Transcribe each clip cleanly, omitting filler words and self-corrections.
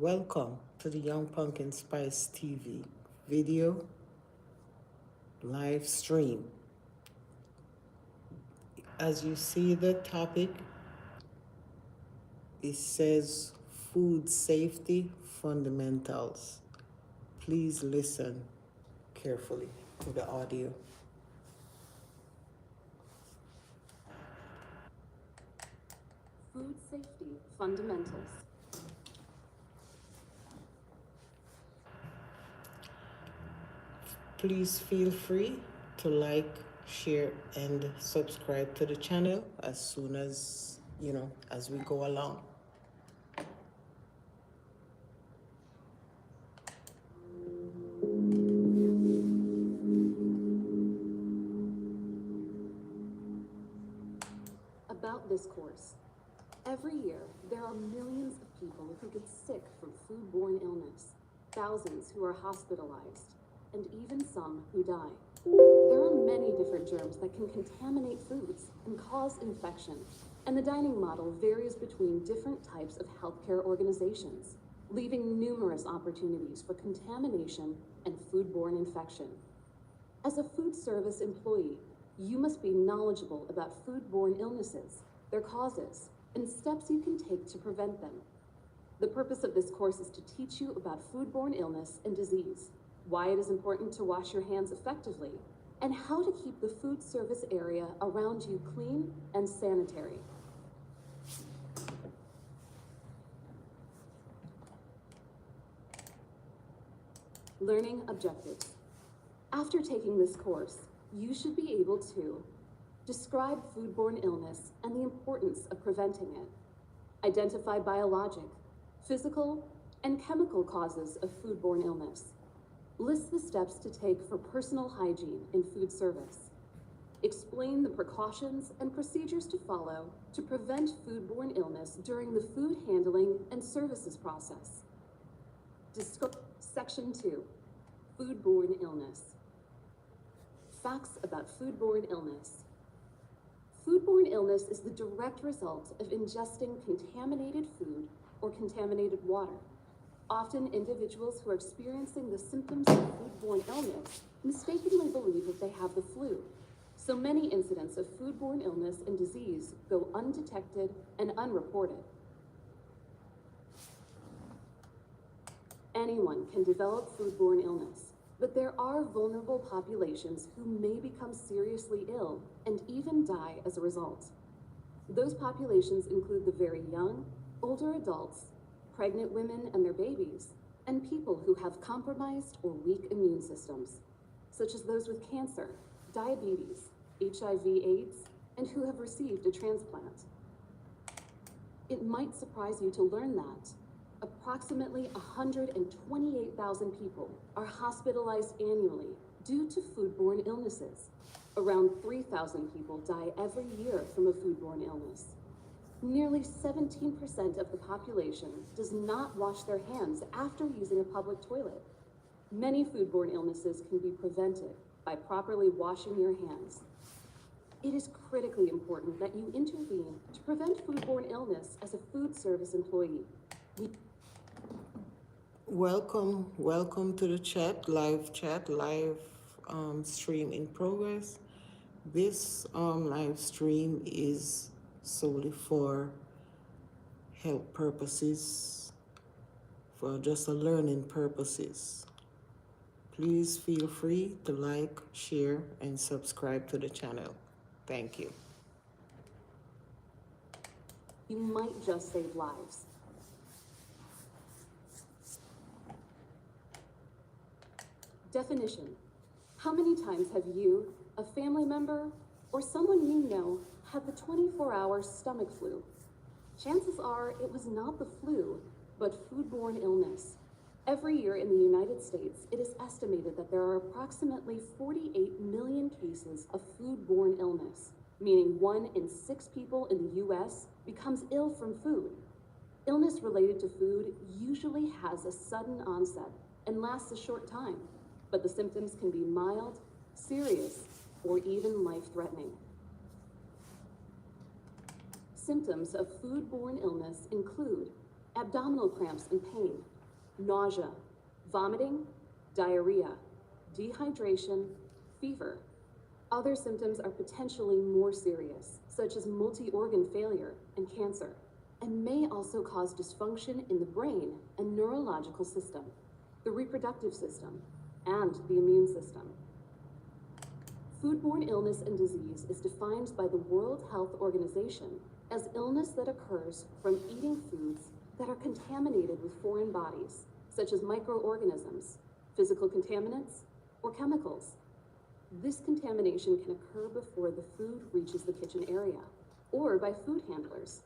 Welcome to the Young Pumpkin Spice TV video live stream. As you see the topic, it says food safety fundamentals. Please listen carefully to the audio. Food safety fundamentals. Please feel free to like, share, and subscribe to the channel as soon as as we go along. About this course. Every year, there are millions of people who get sick from foodborne illness, thousands who are hospitalized, and even some who die. There are many different germs that can contaminate foods and cause infection, and the dining model varies between different types of healthcare organizations, leaving numerous opportunities for contamination and foodborne infection. As a food service employee, you must be knowledgeable about foodborne illnesses, their causes, and steps you can take to prevent them. The purpose of this course is to teach you about foodborne illness and disease, why it is important to wash your hands effectively, and how to keep the food service area around you clean and sanitary. Learning objectives. After taking this course, you should be able to describe foodborne illness and the importance of preventing it, identify biologic, physical, and chemical causes of foodborne illness, list the steps to take for personal hygiene in food service, explain the precautions and procedures to follow to prevent foodborne illness during the food handling and services process. Section 2, foodborne illness. Facts about foodborne illness. Foodborne illness is the direct result of ingesting contaminated food or contaminated water. Often, individuals who are experiencing the symptoms of foodborne illness mistakenly believe that they have the flu. So many incidents of foodborne illness and disease go undetected and unreported. Anyone can develop foodborne illness, but there are vulnerable populations who may become seriously ill and even die as a result. Those populations include the very young, older adults, pregnant women and their babies, and people who have compromised or weak immune systems, such as those with cancer, diabetes, HIV/AIDS, and who have received a transplant. It might surprise you to learn that approximately 128,000 people are hospitalized annually due to foodborne illnesses. Around 3,000 people die every year from a foodborne illness. Nearly 17% of the population does not wash their hands after using a public toilet. Many foodborne illnesses can be prevented by properly washing your hands. It is critically important that you intervene to prevent foodborne illness as a food service employee. Welcome to the chat, live stream in progress. This live stream is solely for help purposes, for just a learning purposes. Please feel free to like, share, and subscribe to the channel. Thank you. You might just save lives. Definition. How many times have you, a family member, or someone you know had the 24-hour stomach flu? Chances are it was not the flu, but foodborne illness. Every year in the United States, it is estimated that there are approximately 48 million cases of foodborne illness, meaning 1 in 6 people in the US becomes ill from food. Illness related to food usually has a sudden onset and lasts a short time, but the symptoms can be mild, serious, or even life-threatening. Symptoms of foodborne illness include abdominal cramps and pain, nausea, vomiting, diarrhea, dehydration, fever. Other symptoms are potentially more serious, such as multi-organ failure and cancer, and may also cause dysfunction in the brain and neurological system, the reproductive system, and the immune system. Foodborne illness and disease is defined by the World Health Organization as illness that occurs from eating foods that are contaminated with foreign bodies, such as microorganisms, physical contaminants, or chemicals. This contamination can occur before the food reaches the kitchen area, or by food handlers.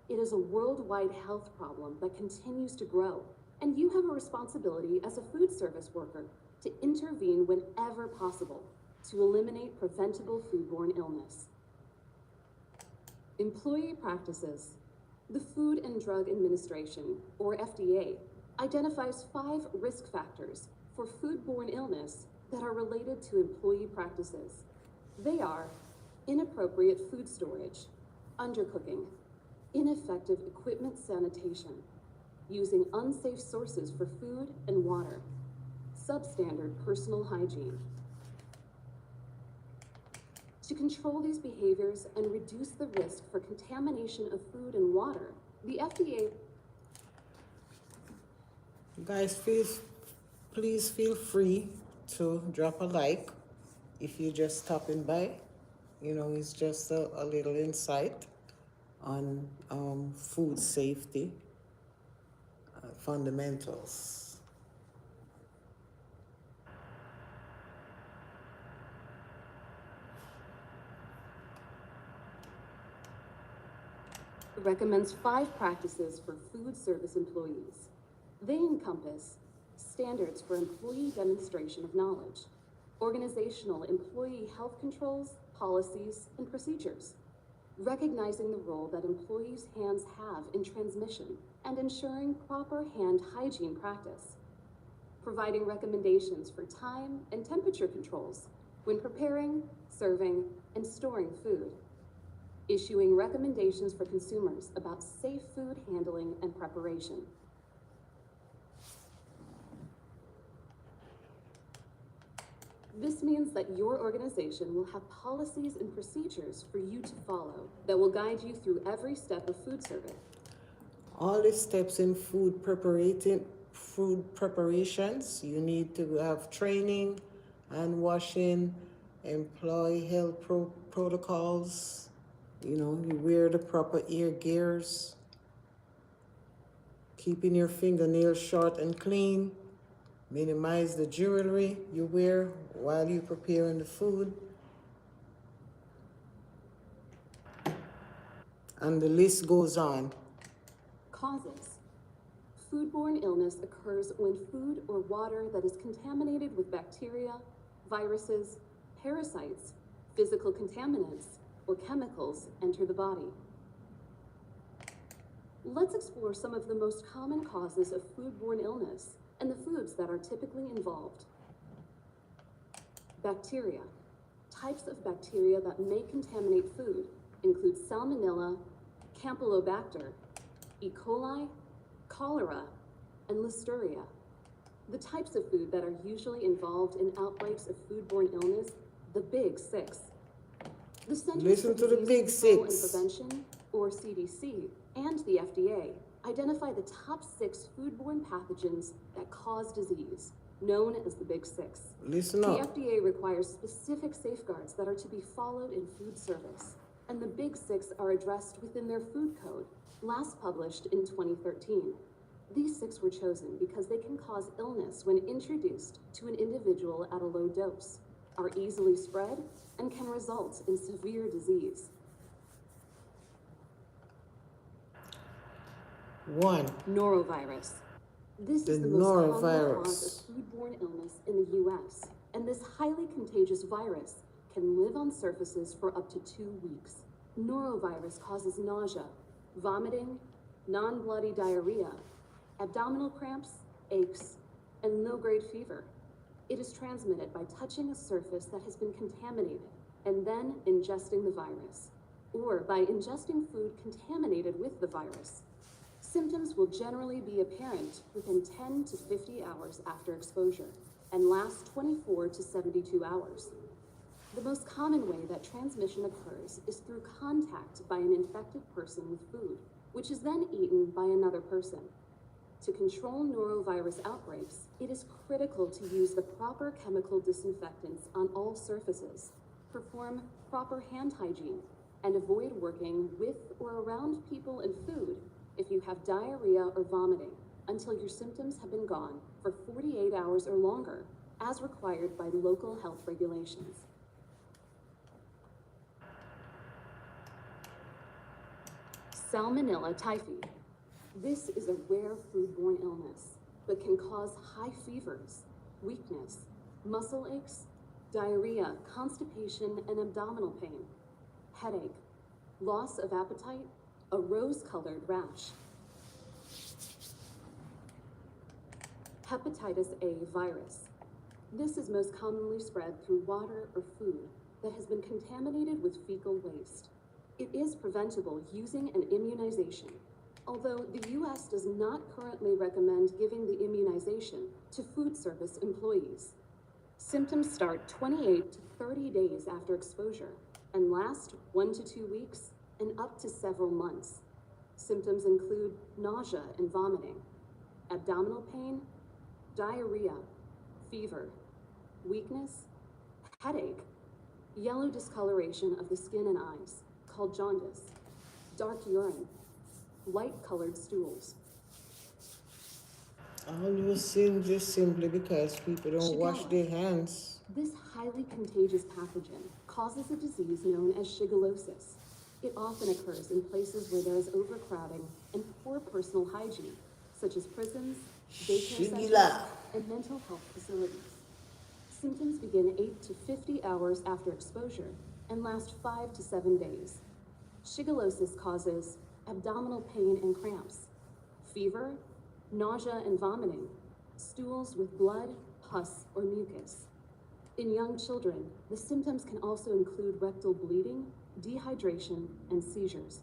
It is a worldwide health problem that continues to grow, and you have a responsibility as a food service worker to intervene whenever possible to eliminate preventable foodborne illness. Employee practices. The Food and Drug Administration, or FDA, identifies 5 risk factors for foodborne illness that are related to employee practices. They are inappropriate food storage, undercooking, ineffective equipment sanitation, using unsafe sources for food and water, substandard personal hygiene. To control these behaviors and reduce the risk for contamination of food and water, the FDA... Guys, please feel free to drop a like if you're just stopping by. You know, it's just a little insight on food safety fundamentals. recommends 5 practices for food service employees. They encompass standards for employee demonstration of knowledge, organizational employee health controls, policies, and procedures, recognizing the role that employees' hands have in transmission, and ensuring proper hand hygiene practice, providing recommendations for time and temperature controls when preparing, serving, and storing food, issuing recommendations for consumers about safe food handling and preparation. This means that your organization will have policies and procedures for you to follow that will guide you through every step of food service. All the steps in food preparations, you need to have training, hand washing, employ health protocols. You know, you wear the proper ear gears, keeping your fingernails short and clean, minimize the jewelry you wear while you're preparing the food. And the list goes on. Causes. Foodborne illness occurs when food or water that is contaminated with bacteria, viruses, parasites, physical contaminants, or chemicals enter the body. Let's explore some of the most common causes of foodborne illness and the foods that are typically involved. Bacteria. Types of bacteria that may contaminate food include Salmonella, Campylobacter, E. coli, cholera, and Listeria. The types of food that are usually involved in outbreaks of foodborne illness, the Big Six. The Centers for Disease Control and Prevention, or CDC, and the FDA identify the top 6 foodborne pathogens that cause disease, known as the Big Six. Listen up. The FDA requires specific safeguards that are to be followed in food service, and the Big Six are addressed within their food code, last published in 2013. These 6 were chosen because they can cause illness when introduced to an individual at a low dose, are easily spread, and can result in severe disease. 1. Norovirus. This is the most common cause of foodborne illness in the U.S., and this highly contagious virus can live on surfaces for up to 2 weeks. Norovirus causes nausea, vomiting, non-bloody diarrhea, abdominal cramps, aches, and low-grade fever. It is transmitted by touching a surface that has been contaminated and then ingesting the virus, or by ingesting food contaminated with the virus. Symptoms will generally be apparent within 10 to 50 hours after exposure and last 24 to 72 hours. The most common way that transmission occurs is through contact by an infected person with food, which is then eaten by another person. To control norovirus outbreaks, it is critical to use the proper chemical disinfectants on all surfaces, perform proper hand hygiene, and avoid working with or around people and food if you have diarrhea or vomiting until your symptoms have been gone for 48 hours or longer, as required by local health regulations. Salmonella typhi. This is a rare foodborne illness, but can cause high fevers, weakness, muscle aches, diarrhea, constipation, and abdominal pain, headache, loss of appetite, a rose-colored rash. Hepatitis A virus. This is most commonly spread through water or food that has been contaminated with fecal waste. It is preventable using an immunization, although the U.S. does not currently recommend giving the immunization to food service employees. Symptoms start 28 to 30 days after exposure and last 1 to 2 weeks and up to several months. Symptoms include nausea and vomiting, abdominal pain, diarrhea, fever, weakness, headache, yellow discoloration of the skin and eyes, called jaundice, dark urine, light-colored stools. All those things just simply because people don't wash Shigella. their hands. This highly contagious pathogen causes a disease known as shigellosis. It often occurs in places where there is overcrowding and poor personal hygiene, such as prisons, daycare centers, Shigella. and mental health facilities. Symptoms begin 8 to 50 hours after exposure and last 5 to 7 days. Shigellosis causes abdominal pain and cramps, fever, nausea and vomiting, stools with blood, pus, or mucus. In young children, the symptoms can also include rectal bleeding, dehydration, and seizures.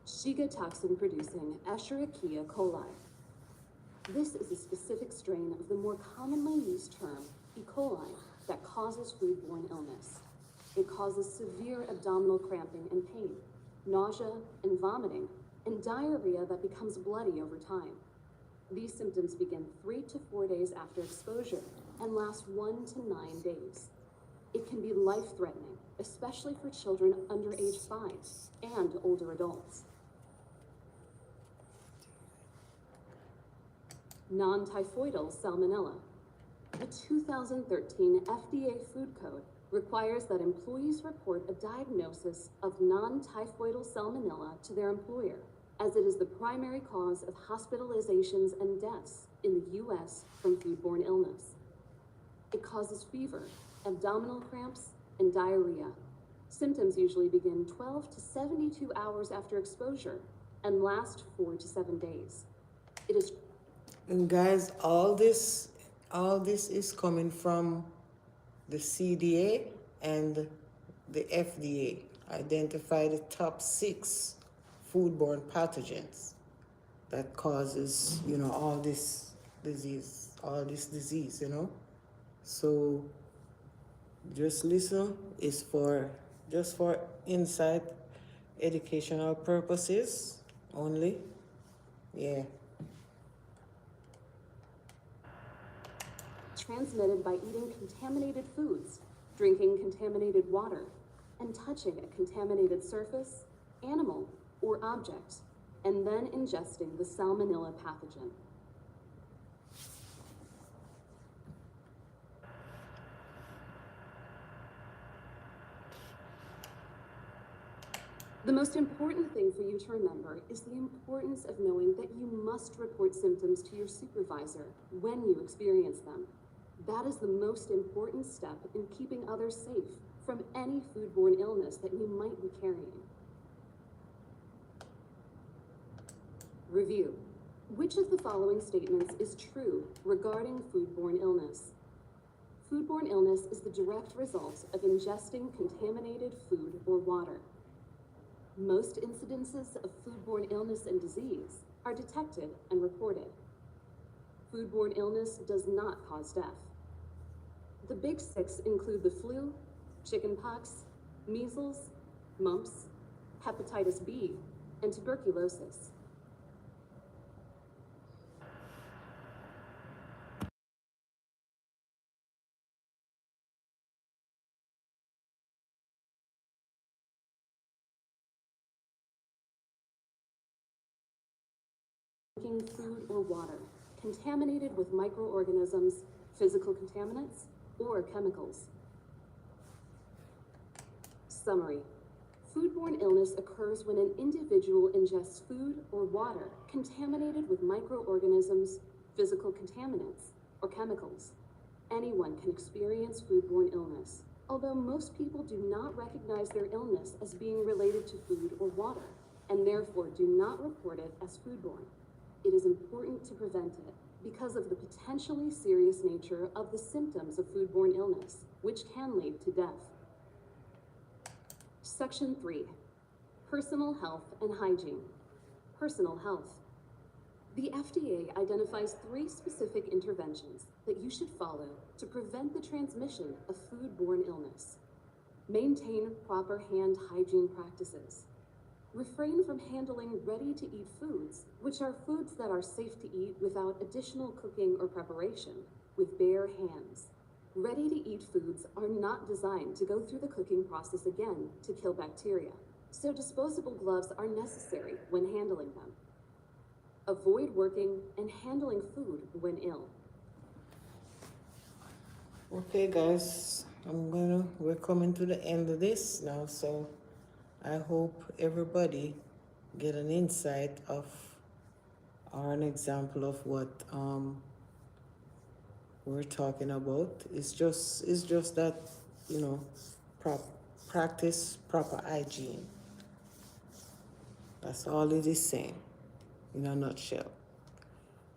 Shiga toxin-producing Escherichia coli. This is a specific strain of the more commonly used term, E. coli, that causes foodborne illness. It causes severe abdominal cramping and pain, nausea and vomiting, and diarrhea that becomes bloody over time. These symptoms begin 3 to 4 days after exposure and last 1 to 9 days. It can be life-threatening, especially for children under age 5 and older adults. Non-typhoidal salmonella. The 2013 FDA Food Code requires that employees report a diagnosis of non-typhoidal salmonella to their employer, as it is the primary cause of hospitalizations and deaths in the U.S. from foodborne illness. It causes fever, abdominal cramps, and diarrhea. Symptoms usually begin 12 to 72 hours after exposure and last 4 to 7 days. It is And guys, all this is coming from the CDA and the FDA. Identify the top 6 foodborne pathogens that causes, all this disease, So just listen, is just for insight, educational purposes only. Yeah. transmitted by eating contaminated foods, drinking contaminated water, and touching a contaminated surface, animal, or object, and then ingesting the salmonella pathogen. The most important thing for you to remember is the importance of knowing that you must report symptoms to your supervisor when you experience them. That is the most important step in keeping others safe from any foodborne illness that you might be carrying. Review. Which of the following statements is true regarding foodborne illness? Foodborne illness is the direct result of ingesting contaminated food or water. Most incidences of foodborne illness and disease are detected and reported. Foodborne illness does not cause death. The big six include the flu, chickenpox, measles, mumps, hepatitis B, and tuberculosis. Drinking food or water contaminated with microorganisms, physical contaminants, or chemicals. Summary. Foodborne illness occurs when an individual ingests food or water contaminated with microorganisms, physical contaminants, or chemicals. Anyone can experience foodborne illness, although most people do not recognize their illness as being related to food or water, and therefore do not report it as foodborne. It is important to prevent it because of the potentially serious nature of the symptoms of foodborne illness, which can lead to death. Section 3. Personal health and hygiene. Personal health. The FDA identifies 3 specific interventions that you should follow to prevent the transmission of foodborne illness. Maintain proper hand hygiene practices. Refrain from handling ready-to-eat foods, which are foods that are safe to eat without additional cooking or preparation, with bare hands. Ready-to-eat foods are not designed to go through the cooking process again to kill bacteria, so disposable gloves are necessary when handling them. Avoid working and handling food when ill. Okay, guys, we're coming to the end of this now, so I hope everybody get an insight of or an example of what we're talking about. It's just that, you know, practice proper hygiene. That's all it is saying in a nutshell.